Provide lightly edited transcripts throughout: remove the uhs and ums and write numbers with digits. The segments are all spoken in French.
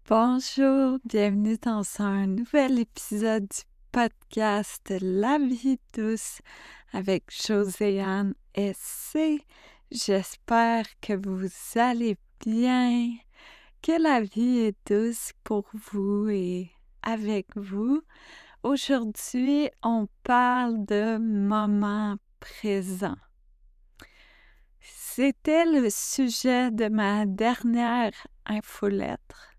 Bonjour, bienvenue dans un nouvel épisode du podcast La vie douce avec Joséanne SC. J'espère que vous allez bien, que la vie est douce pour vous et avec vous. Aujourd'hui, on parle de moment présent. C'était le sujet de ma dernière infolettre.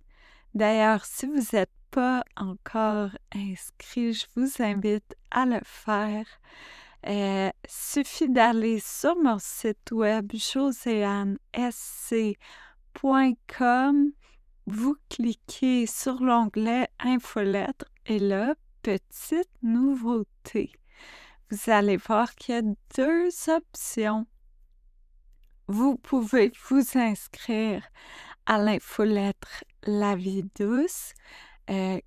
D'ailleurs, si vous n'êtes pas encore inscrit, je vous invite à le faire. Suffit d'aller sur mon site web joséannesc.com. Vous cliquez sur l'onglet Infolettre et là, petite nouveauté. Vous allez voir qu'il y a deux options. Vous pouvez vous inscrire à l'infolettre La vie douce,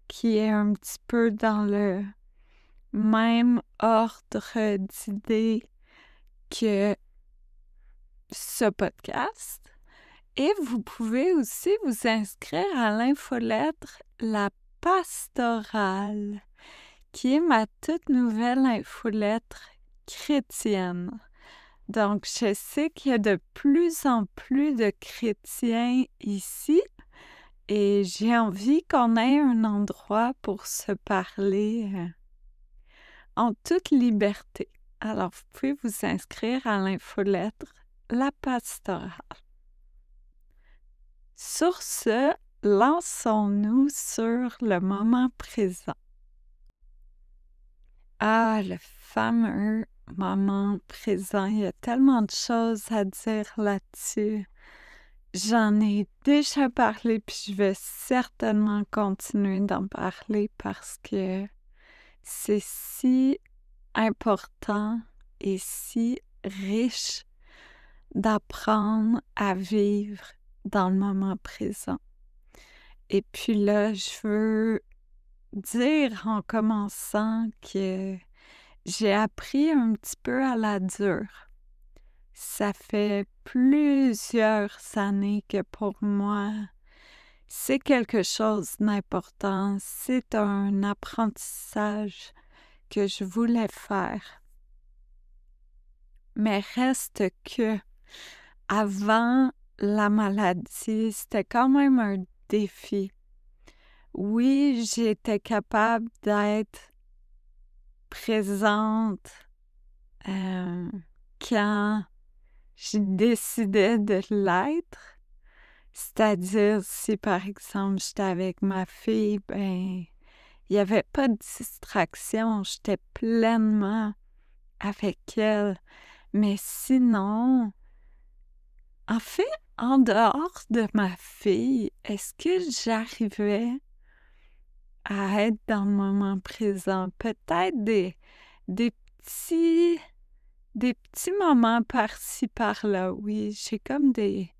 qui est un petit peu dans le même ordre d'idées que ce podcast. Et vous pouvez aussi vous inscrire à l'infolettre La pastorale, qui est ma toute nouvelle infolettre chrétienne. Donc, je sais qu'il y a de plus en plus de chrétiens ici et j'ai envie qu'on ait un endroit pour se parler en toute liberté. Alors, vous pouvez vous inscrire à l'infolettre La pastorale. Sur ce, lançons-nous sur le moment présent. Ah, le fameux moment présent. Il y a tellement de choses à dire là-dessus. J'en ai déjà parlé, puis je vais certainement continuer d'en parler parce que c'est si important et si riche d'apprendre à vivre dans le moment présent. Et puis là, je veux dire en commençant que j'ai appris un petit peu à la dure. Ça fait plusieurs années que pour moi, c'est quelque chose d'important. C'est un apprentissage que je voulais faire. Mais reste que, avant la maladie, c'était quand même un défi. Oui, j'étais capable d'être présente quand je décidais de l'être. C'est-à-dire, si par exemple j'étais avec ma fille, ben, il n'y avait pas de distraction, j'étais pleinement avec elle. Mais sinon, en fait, en dehors de ma fille, est-ce que j'arrivais à être dans le moment présent? Peut-être des petits, des petits moments par-ci, par-là, oui. J'ai comme des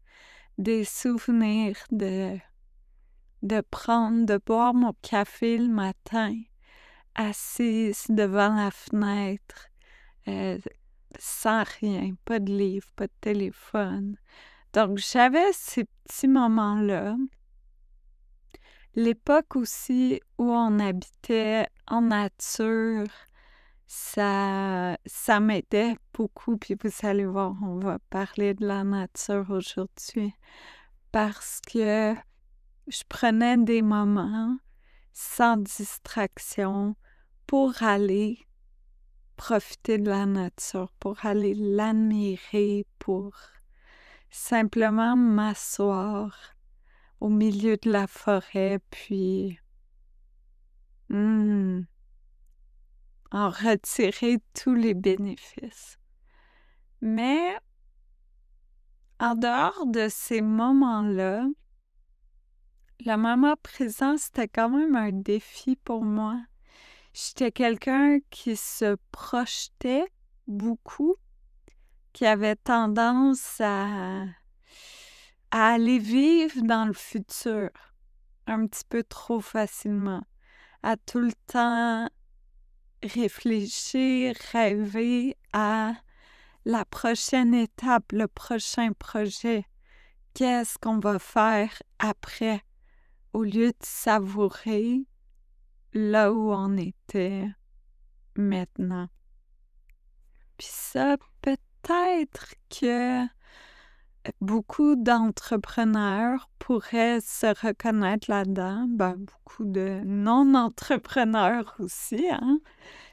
souvenirs de boire mon café le matin, assise devant la fenêtre, sans rien, pas de livre, pas de téléphone. Donc, j'avais ces petits moments-là. L'époque aussi où on habitait en nature, ça m'aidait beaucoup. Puis vous allez voir, on va parler de la nature aujourd'hui parce que je prenais des moments sans distraction pour aller profiter de la nature, pour aller l'admirer, pour simplement m'asseoir au milieu de la forêt, puis en retirer tous les bénéfices. Mais en dehors de ces moments-là, le moment présent, c'était quand même un défi pour moi. J'étais quelqu'un qui se projetait beaucoup, qui avait tendance à aller vivre dans le futur un petit peu trop facilement, à tout le temps réfléchir, rêver à la prochaine étape, le prochain projet. Qu'est-ce qu'on va faire après? au lieu de savourer là où on était maintenant. Puis ça, peut-être que beaucoup d'entrepreneurs pourraient se reconnaître là-dedans. Ben, beaucoup de non-entrepreneurs aussi, hein?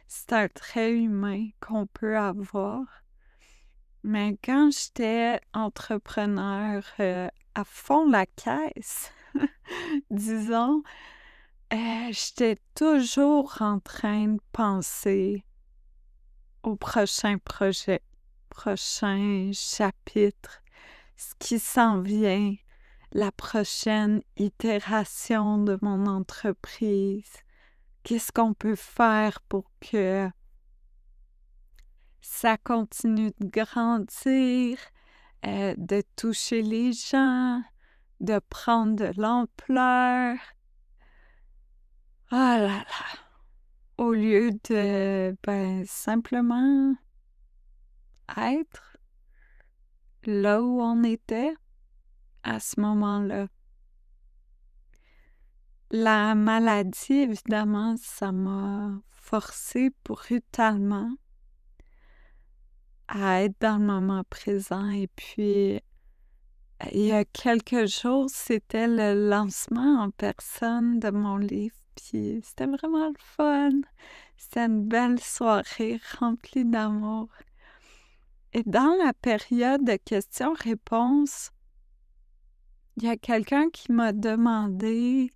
C'est un trait humain qu'on peut avoir. Mais quand j'étais entrepreneur à fond la caisse, disons, j'étais toujours en train de penser au prochain projet, prochain chapitre, ce qui s'en vient, la prochaine itération de mon entreprise. Qu'est-ce qu'on peut faire pour que ça continue de grandir, de toucher les gens, de prendre de l'ampleur. Ah là là! Au lieu de, simplement être là où on était à ce moment-là. La maladie, évidemment, ça m'a forcé brutalement à être dans le moment présent. Et puis, il y a quelques jours, c'était le lancement en personne de mon livre. Puis, c'était vraiment le fun. C'était une belle soirée remplie d'amour. Et dans la période de questions-réponses, il y a quelqu'un qui m'a demandé,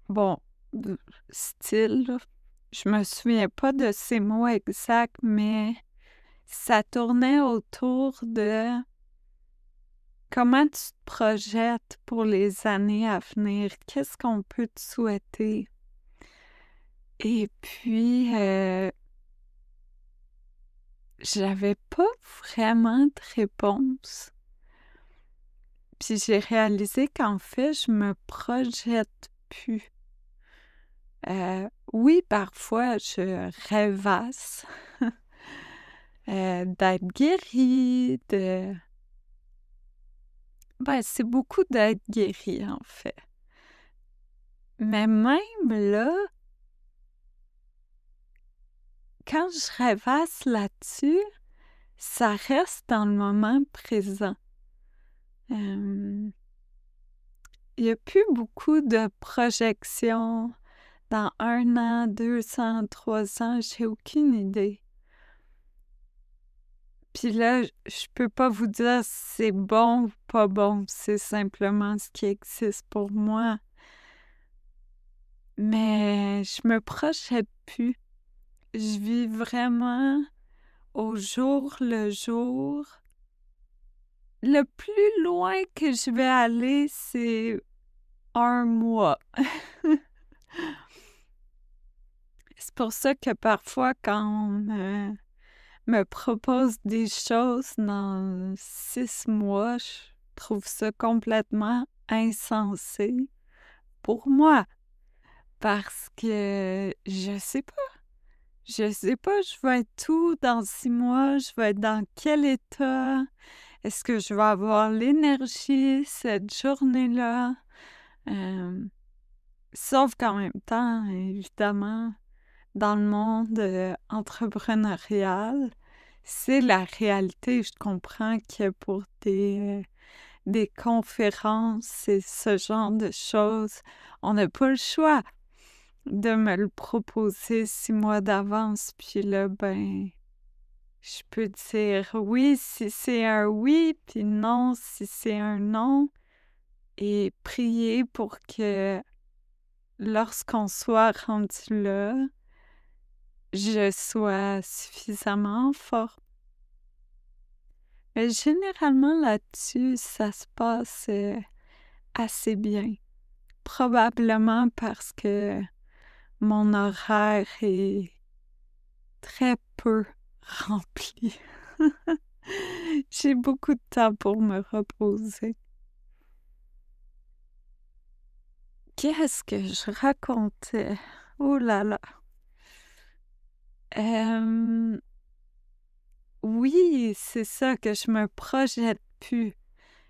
bon, style, là, je me souviens pas de ces mots exacts, mais ça tournait autour de comment tu te projettes pour les années à venir, qu'est-ce qu'on peut te souhaiter. Et puis, j'avais pas vraiment de réponse. Puis j'ai réalisé qu'en fait, je me projette plus. Oui, parfois, je rêvasse d'être guérie, c'est beaucoup d'être guérie, en fait. Mais même là, quand je rêvasse là-dessus, ça reste dans le moment présent. Il n'y a plus beaucoup de projections dans 1 an, 2 ans, 3 ans, j'ai aucune idée. Puis là, je peux pas vous dire si c'est bon ou pas bon, c'est simplement ce qui existe pour moi. Mais je me projette plus. Je vis vraiment au jour le jour. Le plus loin que je vais aller, c'est 1 mois. C'est pour ça que parfois, quand on me propose des choses dans 6 mois, je trouve ça complètement insensé pour moi. Parce que je sais pas. Je sais pas, je vais être où dans 6 mois? Je vais être dans quel état? Est-ce que je vais avoir l'énergie cette journée-là? Sauf qu'en même temps, évidemment, dans le monde entrepreneurial, c'est la réalité. Je comprends que pour des conférences et ce genre de choses, on n'a pas le choix de me le proposer 6 mois d'avance. Puis là, je peux dire oui si c'est un oui, puis non si c'est un non, et prier pour que lorsqu'on soit rendu là, je sois suffisamment forte. Mais généralement là-dessus, ça se passe assez bien. Probablement parce que mon horaire est très peu rempli. J'ai beaucoup de temps pour me reposer. Qu'est-ce que je racontais? Oh là là. Oui, c'est ça que je me projette plus.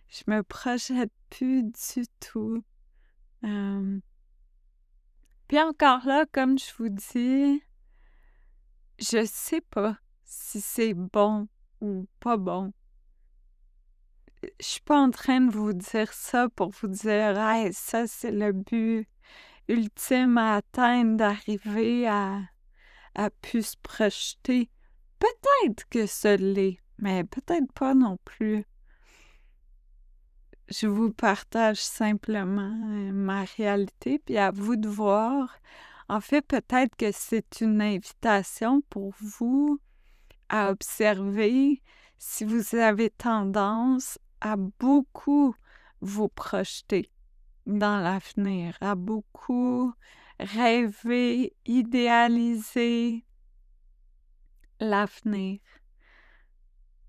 Je me projette plus du tout. Puis encore là, comme je vous dis, je sais pas si c'est bon ou pas bon. Je suis pas en train de vous dire ça pour vous dire: «Hey, ça, c'est le but ultime à atteindre, d'arriver à plus se projeter». Peut-être que ce l'est, mais peut-être pas non plus. Je vous partage simplement, ma réalité, puis à vous de voir. En fait, peut-être que c'est une invitation pour vous à observer si vous avez tendance à beaucoup vous projeter dans l'avenir, à beaucoup rêver, idéaliser l'avenir.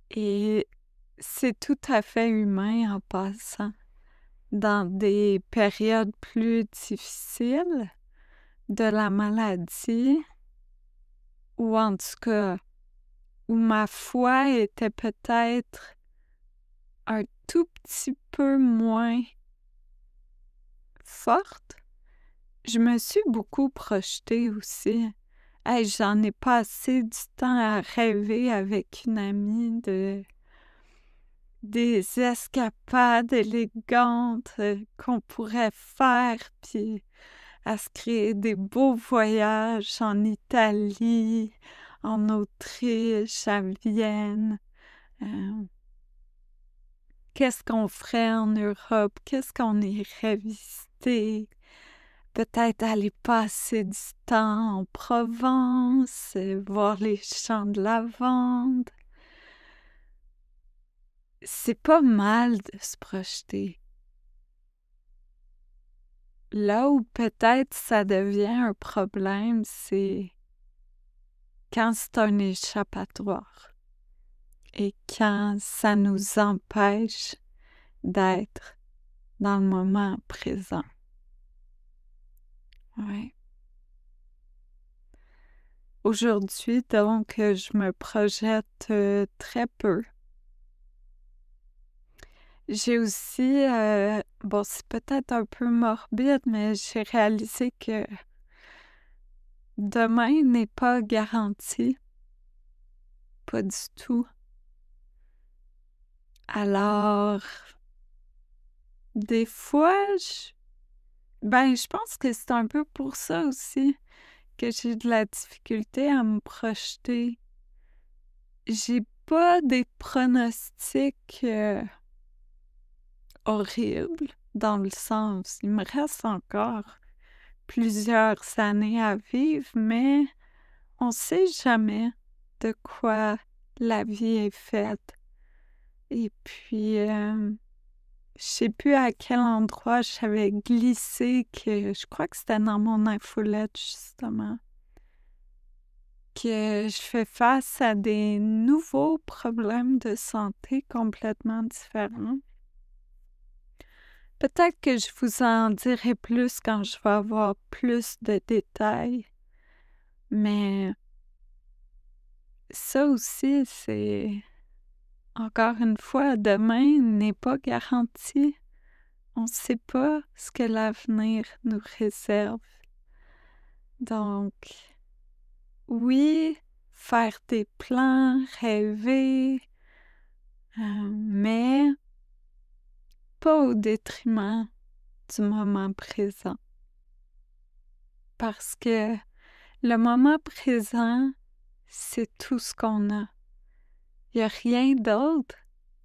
Et c'est tout à fait humain en passant. Dans des périodes plus difficiles de la maladie, ou en tout cas, où ma foi était peut-être un tout petit peu moins forte, je me suis beaucoup projetée aussi. Hey, j'en ai passé du temps à rêver avec une amie des escapades élégantes qu'on pourrait faire, puis à se créer des beaux voyages en Italie, en Autriche, à Vienne. Euh, Qu'est-ce qu'on ferait en Europe? Qu'est-ce qu'on irait visiter? Peut-être aller passer du temps en Provence, voir les champs de lavande. C'est pas mal de se projeter. Là où peut-être ça devient un problème, c'est quand c'est un échappatoire et quand ça nous empêche d'être dans le moment présent. Ouais. Aujourd'hui, donc, je me projette très peu. J'ai aussi, bon, c'est peut-être un peu morbide, mais j'ai réalisé que demain n'est pas garanti, pas du tout. Alors, des fois, je pense que c'est un peu pour ça aussi que j'ai de la difficulté à me projeter. J'ai pas des pronostics horribles, dans le sens, il me reste encore plusieurs années à vivre, mais on sait jamais de quoi la vie est faite. Et puis, je sais plus à quel endroit j'avais glissé que je crois que c'était dans mon infolette justement, que je fais face à des nouveaux problèmes de santé complètement différents. Peut-être que je vous en dirai plus quand je vais avoir plus de détails, mais ça aussi, c'est encore une fois, demain n'est pas garanti. On ne sait pas ce que l'avenir nous réserve. Donc, oui, faire des plans, rêver, mais pas au détriment du moment présent. Parce que le moment présent, c'est tout ce qu'on a. Il n'y a rien d'autre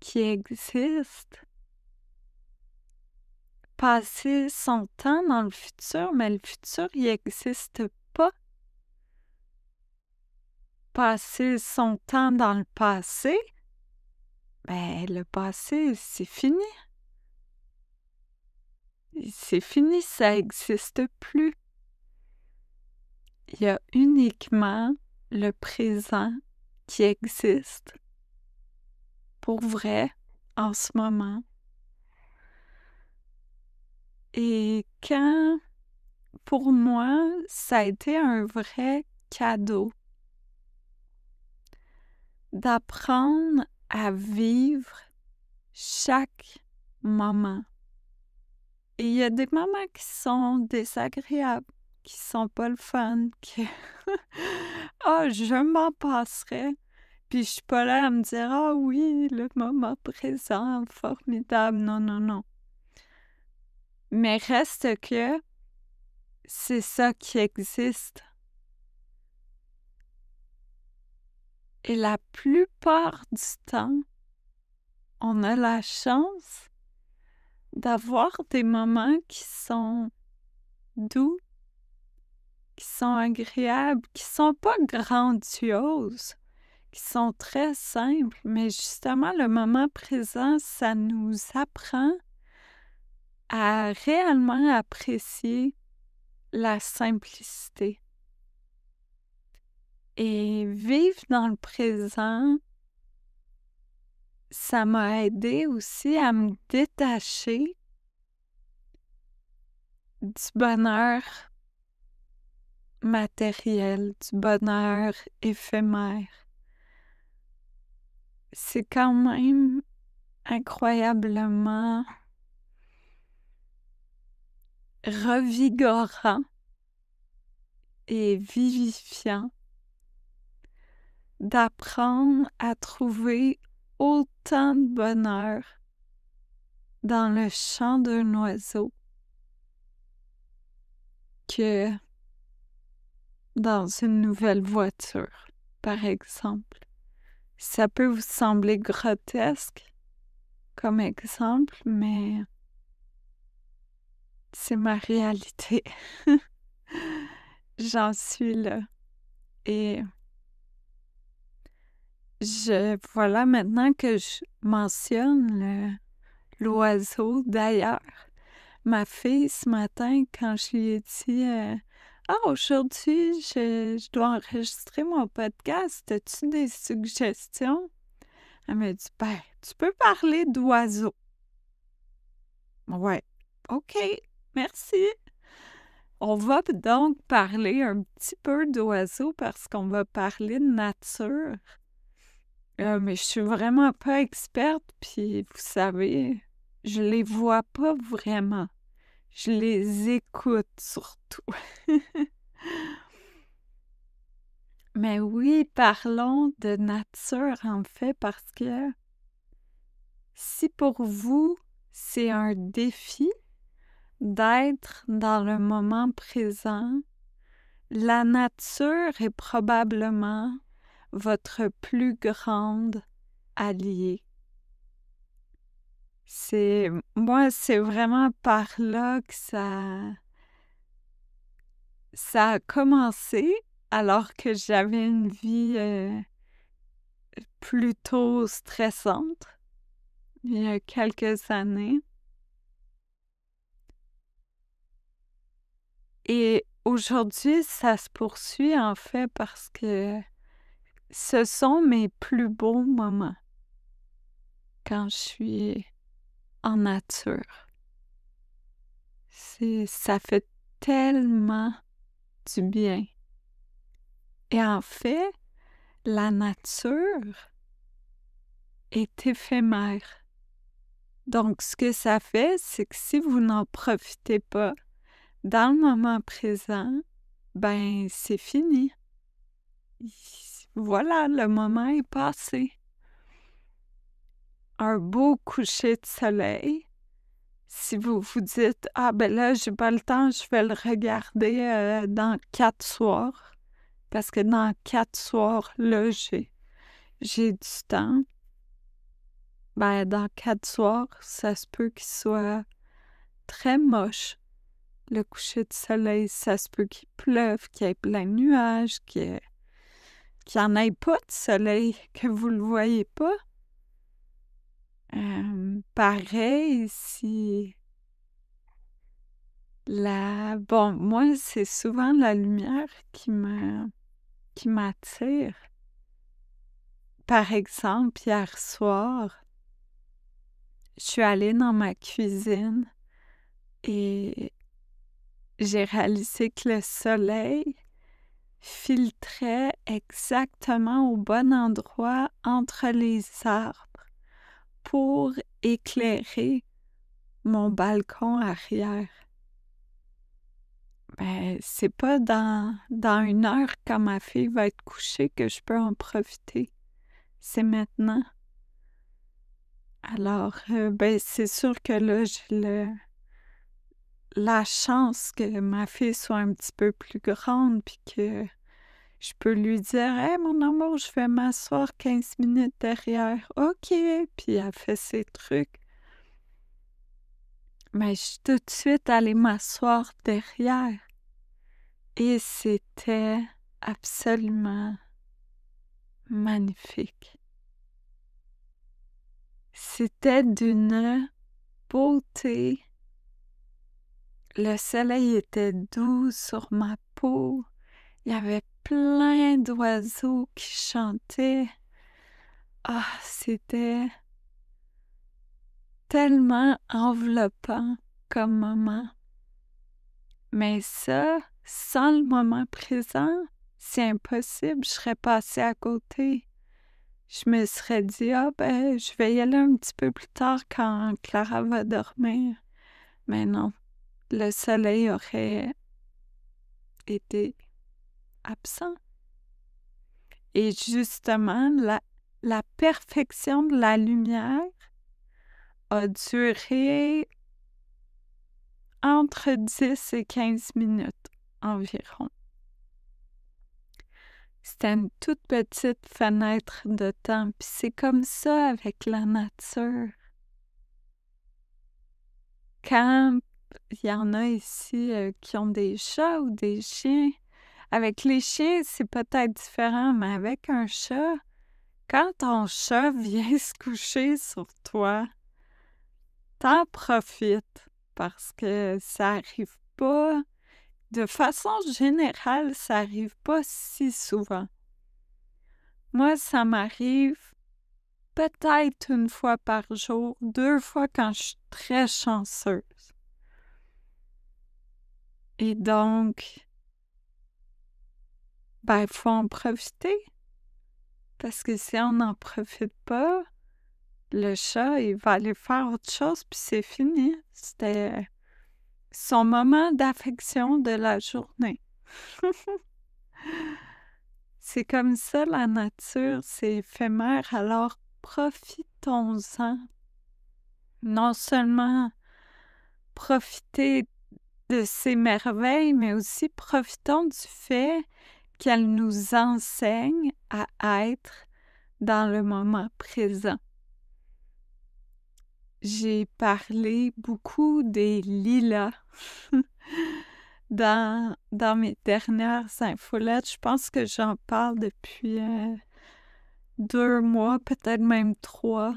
qui existe. Passer son temps dans le futur, mais le futur, il n'existe pas. Passer son temps dans le passé, ben le passé, c'est fini. C'est fini, ça n'existe plus. Il y a uniquement le présent qui existe pour vrai en ce moment. Et quand, pour moi, ça a été un vrai cadeau d'apprendre à vivre chaque moment Et il y a des moments qui sont désagréables, qui sont pas le fun, que ah, je m'en passerais. Puis je suis pas là à me dire: «Ah oui, le moment présent, formidable». Non, non, non. Mais reste que c'est ça qui existe. Et la plupart du temps, on a la chance d'avoir des moments qui sont doux, qui sont agréables, qui sont pas grandioses, qui sont très simples, mais justement le moment présent, ça nous apprend à réellement apprécier la simplicité. Et vivre dans le présent, ça m'a aidé aussi à me détacher du bonheur matériel, du bonheur éphémère. C'est quand même incroyablement revigorant et vivifiant d'apprendre à trouver autant de bonheur dans le chant d'un oiseau que dans une nouvelle voiture, par exemple. Ça peut vous sembler grotesque comme exemple, mais c'est ma réalité. J'en suis là. Et voilà, maintenant que je mentionne l'oiseau, d'ailleurs, ma fille, ce matin, quand je lui ai dit «Ah, aujourd'hui, je dois enregistrer mon podcast, as-tu des suggestions?» Elle m'a dit «Ben, tu peux parler d'oiseaux.» Ouais, OK, merci. On va donc parler un petit peu d'oiseaux parce qu'on va parler de nature. Mais je suis vraiment pas experte, puis vous savez, je les vois pas vraiment. Je les écoute surtout. Mais oui, parlons de nature en fait, parce que si pour vous, c'est un défi d'être dans le moment présent, la nature est probablement votre plus grande alliée. Moi, c'est vraiment par là que ça a commencé, alors que j'avais une vie plutôt stressante il y a quelques années. Et aujourd'hui, ça se poursuit en fait parce que ce sont mes plus beaux moments quand je suis en nature. Ça fait tellement du bien. Et en fait, la nature est éphémère. Donc, ce que ça fait, c'est que si vous n'en profitez pas dans le moment présent, ben, c'est fini. Voilà, le moment est passé. Un beau coucher de soleil. Si vous vous dites, ah ben là, j'ai pas le temps, je vais le regarder dans 4 soirs. Parce que dans 4 soirs, là, j'ai du temps. Ben, dans 4 soirs, ça se peut qu'il soit très moche. Le coucher de soleil, ça se peut qu'il pleuve, qu'il y ait plein de nuages, qu'il n'y en ait pas de soleil, que vous le voyez pas. Pareil, si Bon, moi, c'est souvent la lumière qui m'attire. Par exemple, hier soir, je suis allée dans ma cuisine et j'ai réalisé que le soleil filtrait exactement au bon endroit entre les arbres pour éclairer mon balcon arrière. Ben, c'est pas dans 1 heure quand ma fille va être couchée que je peux en profiter. C'est maintenant. Alors, ben, c'est sûr que là, j'ai la chance que ma fille soit un petit peu plus grande puis que je peux lui dire: «Hey, mon amour, je vais m'asseoir 15 minutes derrière». «OK», puis elle fait ses trucs. Mais je suis tout de suite allée m'asseoir derrière et c'était absolument magnifique. C'était d'une beauté. Le soleil était doux sur ma peau. Il y avait plein d'oiseaux qui chantaient. Ah, c'était tellement enveloppant comme moment. Mais ça, sans le moment présent, c'est impossible, je serais passée à côté. Je me serais dit: «Ah ben, je vais y aller un petit peu plus tard quand Clara va dormir». Mais non, le soleil aurait été absent. Et justement, la perfection de la lumière a duré entre 10 et 15 minutes environ. C'était une toute petite fenêtre de temps, puis c'est comme ça avec la nature. Quand il y en a ici qui ont des chats ou des chiens, avec les chiens, c'est peut-être différent, mais avec un chat, quand ton chat vient se coucher sur toi, t'en profites parce que ça arrive pas. De façon générale, ça arrive pas si souvent. Moi, ça m'arrive peut-être 1 fois par jour, 2 fois quand je suis très chanceuse. Et donc, ben, il faut en profiter. Parce que si on n'en profite pas, le chat, il va aller faire autre chose, puis c'est fini. C'était son moment d'affection de la journée. C'est comme ça, la nature, c'est éphémère, alors profitons-en. Non seulement profiter de ces merveilles, mais aussi profitons du fait qu'elles nous enseignent à être dans le moment présent. J'ai parlé beaucoup des lilas dans mes dernières infolettes. Je pense que j'en parle depuis 2 mois, peut-être même 3,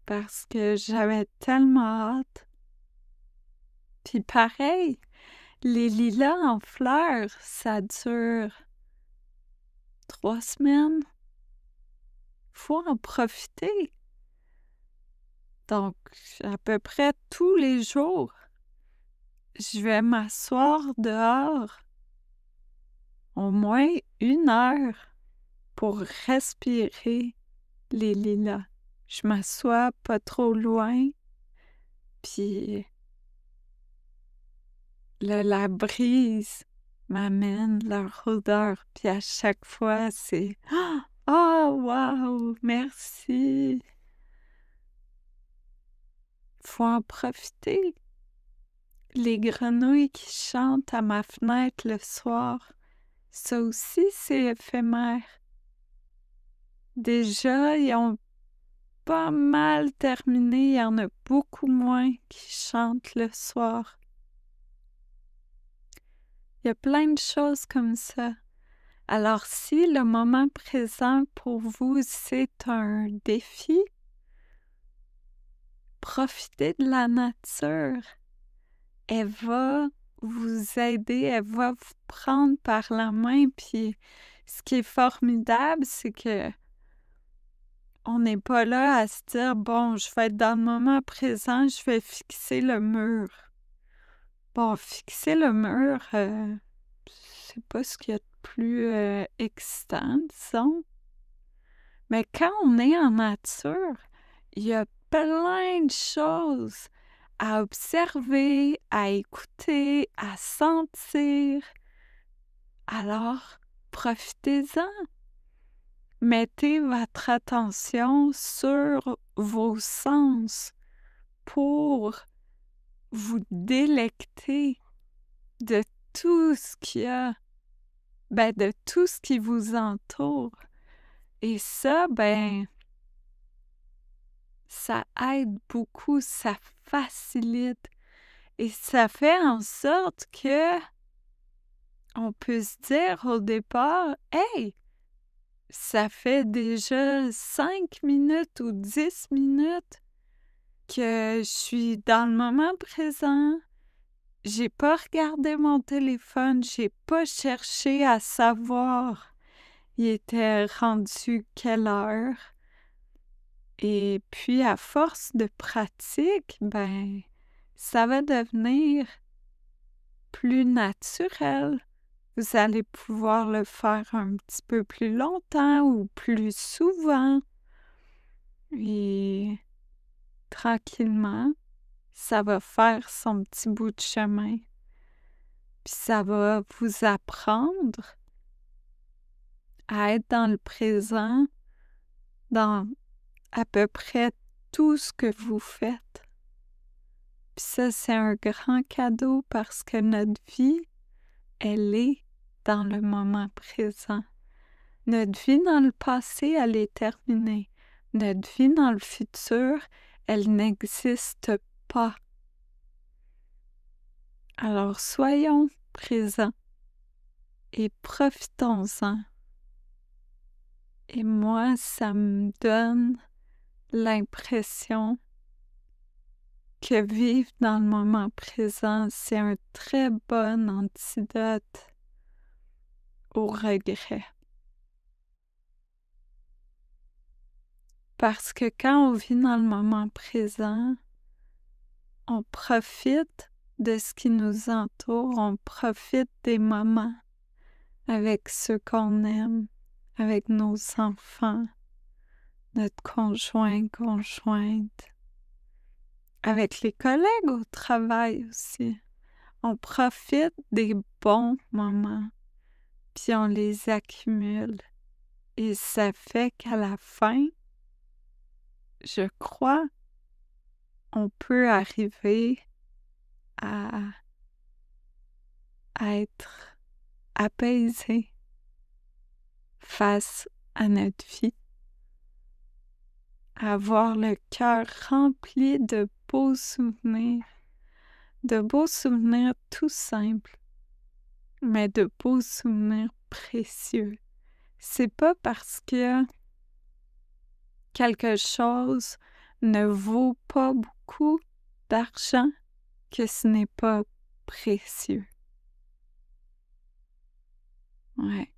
parce que j'avais tellement hâte. Puis pareil, les lilas en fleurs, ça dure 3 semaines. Faut en profiter. Donc, à peu près tous les jours, je vais m'asseoir dehors au moins 1 heure pour respirer les lilas. Je m'assois pas trop loin, puis la brise m'amène leur odeur, puis à chaque fois, c'est «Ah! Oh, wow! Merci!» Faut en profiter. Les grenouilles qui chantent à ma fenêtre le soir, ça aussi, c'est éphémère. Déjà, ils ont pas mal terminé, il y en a beaucoup moins qui chantent le soir. Il y a plein de choses comme ça. Alors, si le moment présent pour vous, c'est un défi, profitez de la nature. Elle va vous aider, elle va vous prendre par la main, puis ce qui est formidable, c'est que on n'est pas là à se dire: «Bon, je vais être dans le moment présent, je vais fixer le mur». Bon, fixer le mur, c'est pas ce qu'il y a de plus, excitant, disons. Mais quand on est en nature, il y a plein de choses à observer, à écouter, à sentir. Alors, profitez-en. Mettez votre attention sur vos sens pour vous délecter de tout ce qu'il y a, de tout ce qui vous entoure. Et ça, ça aide beaucoup, ça facilite et ça fait en sorte que on peut se dire au départ, hey, ça fait déjà 5 minutes ou 10 minutes que je suis dans le moment présent. J'ai pas regardé mon téléphone, j'ai pas cherché à savoir il était rendu quelle heure. Et puis, à force de pratique, ça va devenir plus naturel. Vous allez pouvoir le faire un petit peu plus longtemps ou plus souvent. Et tranquillement, ça va faire son petit bout de chemin. Puis ça va vous apprendre à être dans le présent, dans à peu près tout ce que vous faites. Puis ça, c'est un grand cadeau parce que notre vie, elle est dans le moment présent. Notre vie dans le passé, elle est terminée. Notre vie dans le futur, elle n'existe pas. Alors soyons présents et profitons-en. Et moi, ça me donne l'impression que vivre dans le moment présent, c'est un très bon antidote au regret. Parce que quand on vit dans le moment présent, on profite de ce qui nous entoure, on profite des moments avec ceux qu'on aime, avec nos enfants, notre conjoint, conjointe, avec les collègues au travail aussi. On profite des bons moments, puis on les accumule. Et ça fait qu'à la fin, je crois, on peut arriver à être apaisé face à notre vie, à avoir le cœur rempli de beaux souvenirs tout simples, mais de beaux souvenirs précieux. C'est pas parce que quelque chose ne vaut pas beaucoup d'argent que ce n'est pas précieux. Ouais.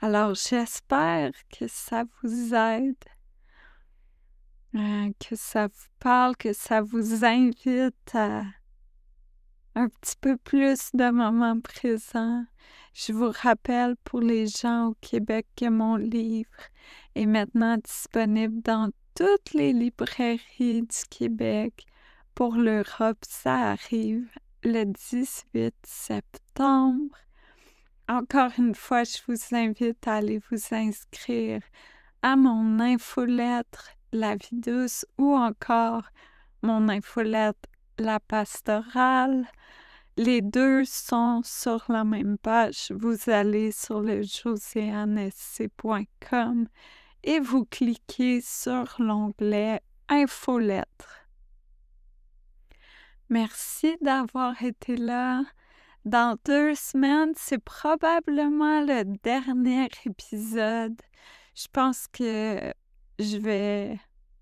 Alors, j'espère que ça vous aide, que ça vous parle, que ça vous invite à un petit peu plus de moments présents. Je vous rappelle pour les gens au Québec que mon livre est maintenant disponible dans toutes les librairies du Québec. Pour l'Europe, ça arrive le 18 septembre. Encore une fois, je vous invite à aller vous inscrire à mon infolettre La Vie douce ou encore mon infolettre La Pastorale. Les deux sont sur la même page. Vous allez sur le josianesc.com et vous cliquez sur l'onglet Infolettre. Merci d'avoir été là. Dans 2 semaines, c'est probablement le dernier épisode. Je pense que je vais...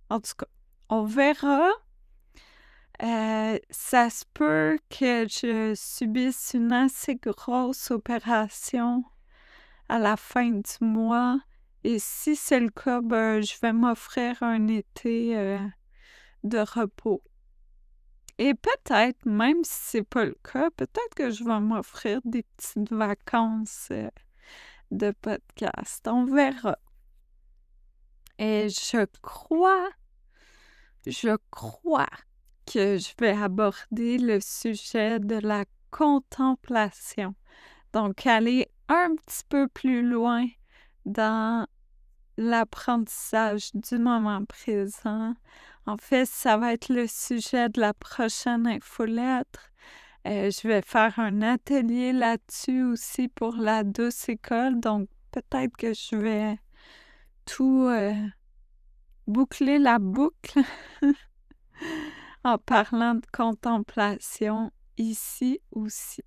En tout cas, on verra. Ça se peut que je subisse une assez grosse opération à la fin du mois. Et si c'est le cas, je vais m'offrir un été de repos. Et peut-être, même si c'est pas le cas, peut-être que je vais m'offrir des petites vacances de podcast. On verra. Et je crois je crois que je vais aborder le sujet de la contemplation. Donc, aller un petit peu plus loin dans l'apprentissage du moment présent. En fait, ça va être le sujet de la prochaine infolettre. Je vais faire un atelier là-dessus aussi pour la douce école, donc peut-être que je vais tout boucler la boucle en parlant de contemplation ici aussi.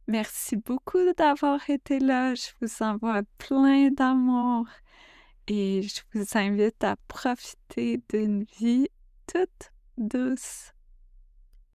Merci beaucoup d'avoir été là. Je vous envoie plein d'amour et je vous invite à profiter d'une vie toute douce.